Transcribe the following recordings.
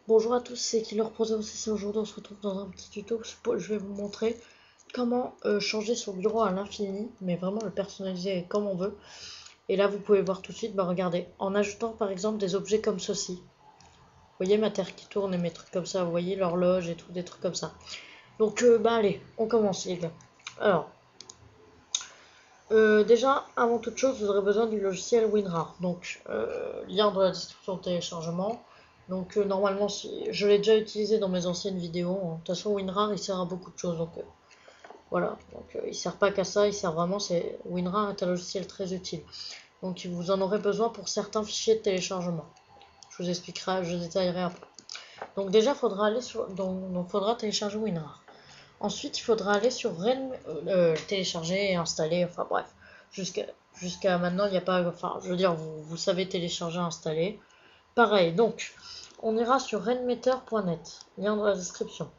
Bonjour à tous, c'est Killer Prosa aussi. Aujourd'hui on se retrouve dans un petit tuto. Je vais vous montrer comment changer son bureau à l'infini, mais vraiment le personnaliser comme on veut. Et là vous pouvez voir tout de suite, regardez, en ajoutant par exemple des objets comme ceci. Vous voyez ma terre qui tourne et mes trucs comme ça, vous voyez l'horloge et tout, des trucs comme ça. Donc allez, on commence les gars. Alors, déjà, avant toute chose, vous aurez besoin du logiciel WinRAR. Donc, lien dans la description de téléchargement. Donc, normalement, je l'ai déjà utilisé dans mes anciennes vidéos. De toute façon, WinRAR, il sert à beaucoup de choses. Donc, voilà. Donc, il sert pas qu'à ça. Il sert vraiment. WinRAR est un logiciel très utile. Donc, vous en aurez besoin pour certains fichiers de téléchargement. Je vous expliquerai, je détaillerai un peu. Donc, déjà, faudra aller faudra télécharger WinRAR. Ensuite, il faudra aller sur télécharger et installer, enfin bref. Jusqu'à maintenant, il n'y a pas. Enfin, je veux dire, vous savez télécharger, installer. Pareil, donc, on ira sur rainmeter.net, lien dans la description.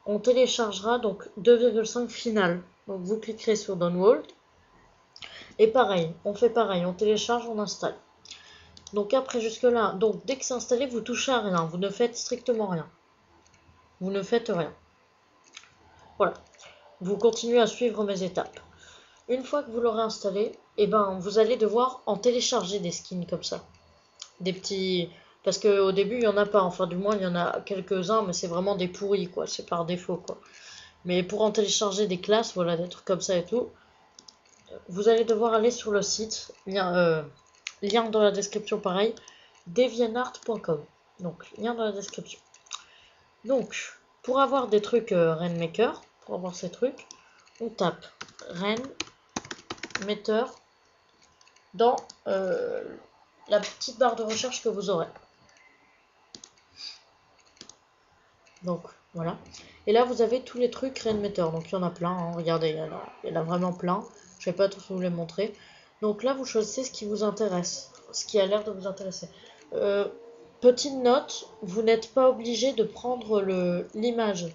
On téléchargera donc 2,5 final. Donc, vous cliquerez sur Download. Et pareil, on fait pareil, on télécharge, on installe. Donc, après, jusque-là, donc dès que c'est installé, vous touchez à rien. Vous ne faites strictement rien. Vous ne faites rien. Voilà. Vous continuez à suivre mes étapes. Une fois que vous l'aurez installé, vous allez devoir en télécharger des skins comme ça. Des petits. Parce qu'au début, il n'y en a pas. Enfin, du moins, il y en a quelques-uns, mais c'est vraiment des pourris, quoi. C'est par défaut, quoi. Mais pour en télécharger des classes, voilà, des trucs comme ça et tout, vous allez devoir aller sur le site. Lien dans la description, pareil. deviantart.com. Donc, lien dans la description. Donc, pour avoir des trucs Rainmaker, pour avoir ces trucs, on tape Rainmeter dans la petite barre de recherche que vous aurez. Donc voilà. Et là vous avez tous les trucs Rainmeter. Donc il y en a plein. Hein. Regardez, il y en a vraiment plein. Je ne vais pas tous vous les montrer. Donc là vous choisissez ce qui vous intéresse. Ce qui a l'air de vous intéresser. Petite note, vous n'êtes pas obligé de prendre l'image.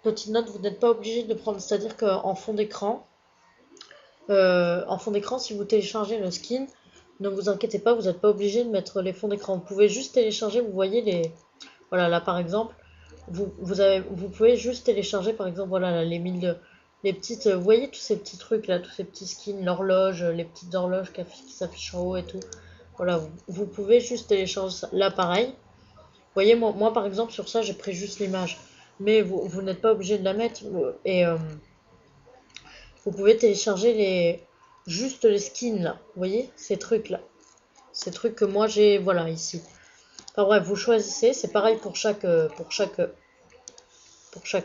Petite note, vous n'êtes pas obligé de prendre. C'est-à-dire qu'en fond d'écran, si vous téléchargez le skin, ne vous inquiétez pas, vous n'êtes pas obligé de mettre les fonds d'écran. Vous pouvez juste télécharger, vous voyez les. Voilà, là par exemple, vous pouvez juste télécharger par exemple, voilà, là, les petites. Vous voyez tous ces petits trucs là, tous ces petits skins, l'horloge, les petites horloges qui s'affichent en haut et tout. Voilà, vous pouvez juste télécharger ça. Là pareil, vous voyez, moi par exemple, sur ça, j'ai pris juste l'image. Mais vous n'êtes pas obligé de la mettre. Et vous pouvez télécharger juste les skins là. Vous voyez, ces trucs là. Ces trucs que moi j'ai, voilà, ici. Enfin bref, vous choisissez, c'est pareil pour chaque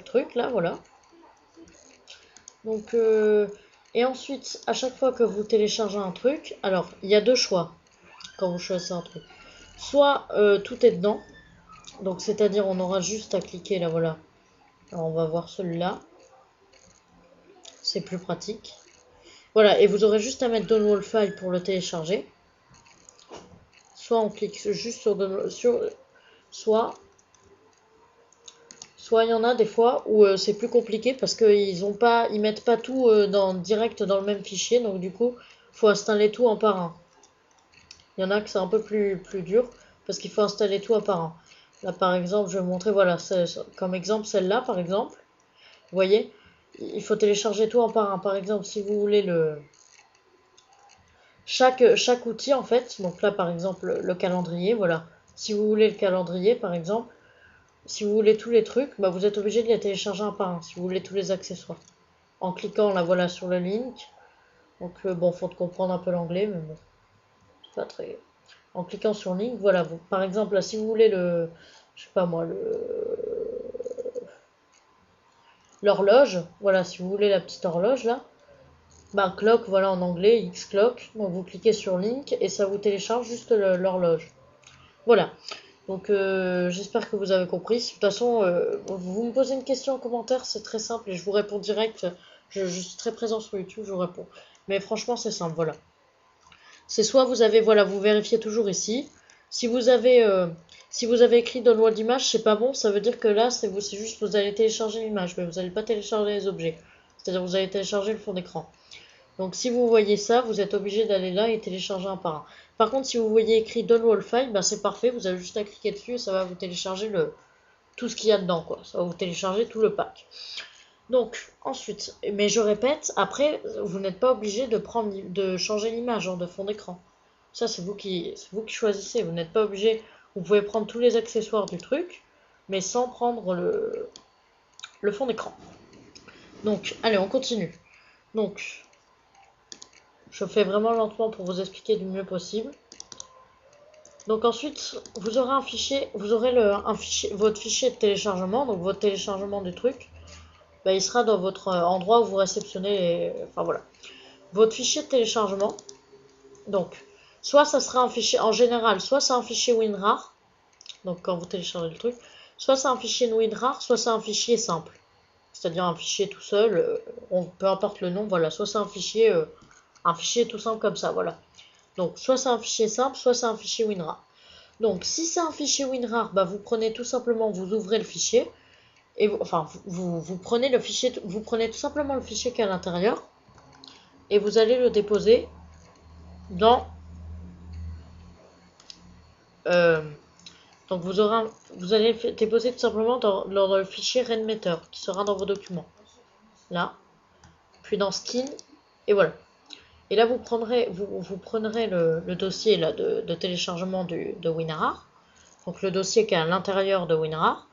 truc là, voilà. Donc, et ensuite, à chaque fois que vous téléchargez un truc, alors il y a deux choix quand vous choisissez un truc. Soit tout est dedans, donc c'est-à-dire on aura juste à cliquer là, voilà. Alors on va voir celui-là, c'est plus pratique. Voilà, et vous aurez juste à mettre Download File pour le télécharger. Soit on clique juste sur Download, soit il y en a des fois où c'est plus compliqué parce qu'ils mettent pas tout direct dans le même fichier, donc du coup, il faut installer tout un par un. Il y en a que c'est un peu plus dur parce qu'il faut installer tout un par un. Là, par exemple, je vais vous montrer, voilà, comme exemple, celle-là, par exemple. Vous voyez, il faut télécharger tout un par un. Par exemple, si vous voulez chaque outil, en fait, donc là, par exemple, le calendrier, voilà. Si vous voulez le calendrier, par exemple, si vous voulez tous les trucs, vous êtes obligé de les télécharger un par un, si vous voulez tous les accessoires. En cliquant là, voilà, sur le link. Donc, bon, faut comprendre un peu l'anglais, mais bon, c'est pas très. En cliquant sur link, voilà, par exemple, là, si vous voulez je sais pas moi, l'horloge, voilà, si vous voulez la petite horloge là, clock, voilà, en anglais, X-clock, donc vous cliquez sur link et ça vous télécharge juste l'horloge. Voilà. Donc j'espère que vous avez compris. De toute façon, vous me posez une question en commentaire, c'est très simple et je vous réponds direct. Je suis très présent sur YouTube, je vous réponds. Mais franchement, c'est simple, voilà. C'est soit vous avez, voilà, vous vérifiez toujours ici. Si vous avez écrit download d'image, c'est pas bon, ça veut dire que là, c'est juste vous allez télécharger l'image, mais vous n'allez pas télécharger les objets. C'est-à-dire vous allez télécharger le fond d'écran. Donc si vous voyez ça, vous êtes obligé d'aller là et télécharger un par un. Par contre, si vous voyez écrit Download File, bah, c'est parfait, vous avez juste à cliquer dessus et ça va vous télécharger tout ce qu'il y a dedans, quoi. Ça va vous télécharger tout le pack. Donc, ensuite, mais je répète, après, vous n'êtes pas obligé de changer l'image de fond d'écran. Ça, c'est vous qui choisissez. Vous n'êtes pas obligé. Vous pouvez prendre tous les accessoires du truc, mais sans prendre le fond d'écran. Donc, allez, on continue. Donc, je fais vraiment lentement pour vous expliquer du mieux possible. Donc ensuite, vous aurez un fichier, votre fichier de téléchargement, donc votre téléchargement du truc. Bah, il sera dans votre endroit où vous réceptionnez enfin voilà. Votre fichier de téléchargement, donc, soit ça sera un fichier, en général, soit c'est un fichier WinRAR, donc quand vous téléchargez le truc, soit c'est un fichier WinRAR, soit c'est un fichier simple, c'est-à-dire un fichier tout seul, peu importe le nom, voilà, soit c'est un fichier tout simple comme ça, voilà. Donc, soit c'est un fichier simple, soit c'est un fichier WinRAR. Donc, si c'est un fichier WinRAR, bah, vous prenez tout simplement, vous ouvrez le fichier, et vous prenez le fichier, vous prenez tout simplement le fichier qui est à l'intérieur, et vous allez le déposer dans donc vous allez le déposer tout simplement dans le fichier Rainmeter qui sera dans vos documents. Là, puis dans Skin, et voilà. Et là vous prendrez le dossier là, de téléchargement de WinRAR, donc le dossier qui est à l'intérieur de WinRAR,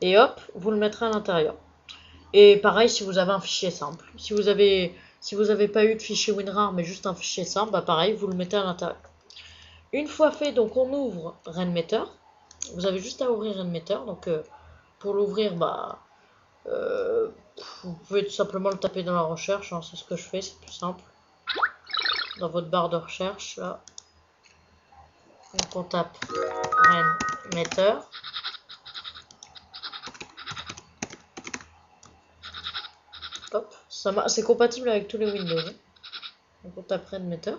et hop, vous le mettrez à l'intérieur. Et pareil si vous avez un fichier simple. Si vous avez pas eu de fichier WinRAR mais juste un fichier simple, bah pareil, vous le mettez à l'intérieur. Une fois fait, donc on ouvre Rainmeter. Vous avez juste à ouvrir Rainmeter. Donc pour l'ouvrir, bah vous pouvez tout simplement le taper dans la recherche. Hein, c'est ce que je fais, c'est plus simple. Dans votre barre de recherche, là, donc on tape Rainmeter. Hop, c'est compatible avec tous les Windows. Hein. Donc on tape Rainmeter.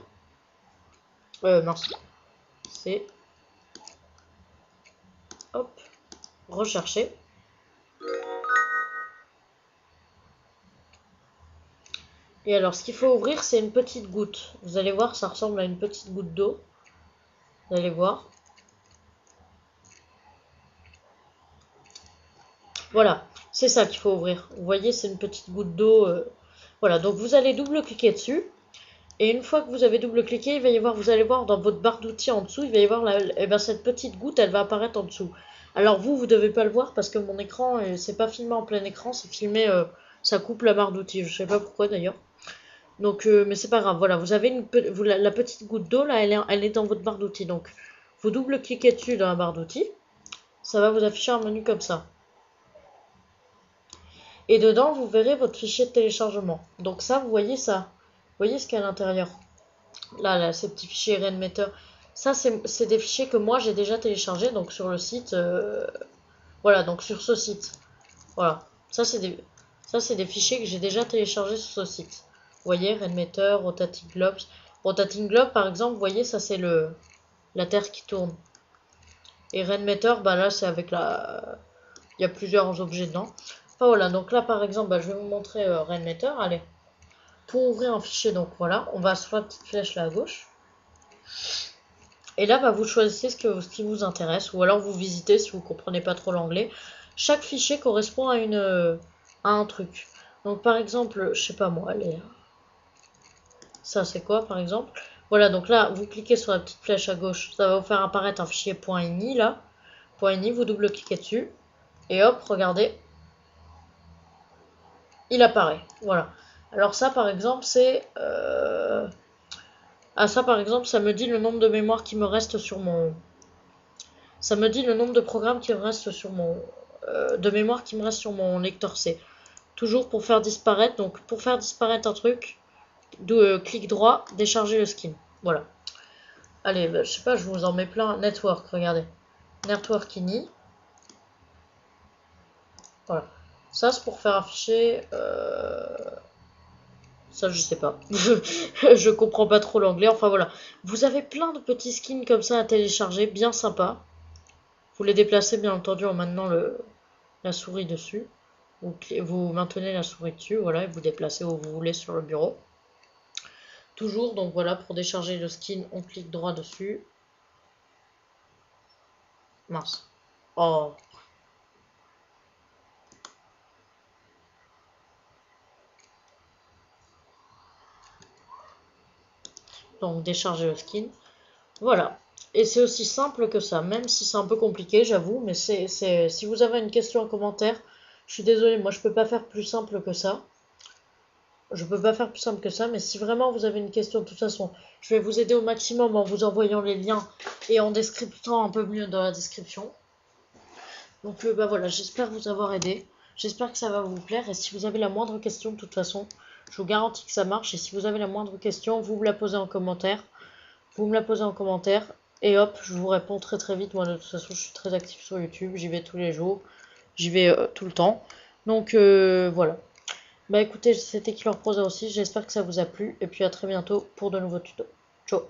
Mince. C'est hop, rechercher. Et alors, ce qu'il faut ouvrir, c'est une petite goutte. Vous allez voir, ça ressemble à une petite goutte d'eau. Vous allez voir. Voilà, c'est ça qu'il faut ouvrir. Vous voyez, c'est une petite goutte d'eau. Voilà, donc vous allez double-cliquer dessus. Et une fois que vous avez double-cliqué, il va y avoir, vous allez voir dans votre barre d'outils en dessous, il va y avoir cette petite goutte, elle va apparaître en dessous. Alors vous ne devez pas le voir parce que mon écran, c'est pas filmé en plein écran, c'est filmé, ça coupe la barre d'outils. Je sais pas pourquoi d'ailleurs. Donc, mais c'est pas grave. Voilà, vous avez la petite goutte d'eau là, elle est dans votre barre d'outils. Donc, vous double-cliquez dessus dans la barre d'outils, ça va vous afficher un menu comme ça. Et dedans, vous verrez votre fichier de téléchargement. Donc ça, vous voyez ça. Vous voyez ce qu'il y a à l'intérieur. Là, ces petits fichiers Rainmeter. Ça, c'est des fichiers que moi, j'ai déjà téléchargés. Donc sur le site. Voilà, donc sur ce site. Voilà. Ça, c'est des fichiers que j'ai déjà téléchargés sur ce site. Vous voyez, Rainmeter, Rotating Globes. Rotating Globe, par exemple, vous voyez, ça, c'est la Terre qui tourne. Et Rainmeter, bah là, c'est avec la... Il y a plusieurs objets dedans. Enfin, voilà, donc là, par exemple, bah, je vais vous montrer Rainmeter. Allez, pour ouvrir un fichier, donc voilà, on va sur la petite flèche là à gauche. Et là, bah, vous choisissez ce qui vous intéresse, ou alors vous visitez si vous ne comprenez pas trop l'anglais. Chaque fichier correspond à un truc. Donc par exemple, je sais pas moi, allez, ça c'est quoi par exemple? Voilà, donc là, vous cliquez sur la petite flèche à gauche, ça va vous faire apparaître un fichier .ini là. .ini, vous double-cliquez dessus, et hop, regardez, il apparaît. Voilà. Alors ça, par exemple, c'est... Ah, ça, par exemple, ça me dit le nombre de mémoire qui me reste sur mon... Ça me dit le nombre de programmes qui me reste sur mon... de mémoire qui me reste sur mon lecteur C. Toujours pour faire disparaître. Donc, pour faire disparaître un truc, clic droit, décharger le skin. Voilà. Allez, bah, je sais pas, je vous en mets plein. Network, regardez. Network ini. Voilà. Ça, c'est pour faire afficher... Ça, je sais pas. Je comprends pas trop l'anglais. Enfin, voilà. Vous avez plein de petits skins comme ça à télécharger. Bien sympa. Vous les déplacez, bien entendu, en maintenant la souris dessus. Vous maintenez la souris dessus, voilà, et vous déplacez où vous voulez sur le bureau. toujours. Donc voilà, pour décharger le skin, on clique droit dessus. Mince. Oh. Donc décharger le skin. Voilà. Et c'est aussi simple que ça, même si c'est un peu compliqué, j'avoue, mais si vous avez une question en commentaire, je suis désolée, moi je peux pas faire plus simple que ça. Je peux pas faire plus simple que ça, mais si vraiment vous avez une question, de toute façon, je vais vous aider au maximum en vous envoyant les liens et en descriptant un peu mieux dans la description. Donc bah voilà, j'espère vous avoir aidé. J'espère que ça va vous plaire. Et si vous avez la moindre question, de toute façon, je vous garantis que ça marche. Et si vous avez la moindre question, vous me la posez en commentaire. Vous me la posez en commentaire. Et hop, je vous réponds très très vite. Moi, de toute façon, je suis très actif sur YouTube. J'y vais tous les jours. J'y vais tout le temps. Donc voilà. Bah écoutez, c'était Killer Prosa aussi. J'espère que ça vous a plu. Et puis à très bientôt pour de nouveaux tutos. Ciao.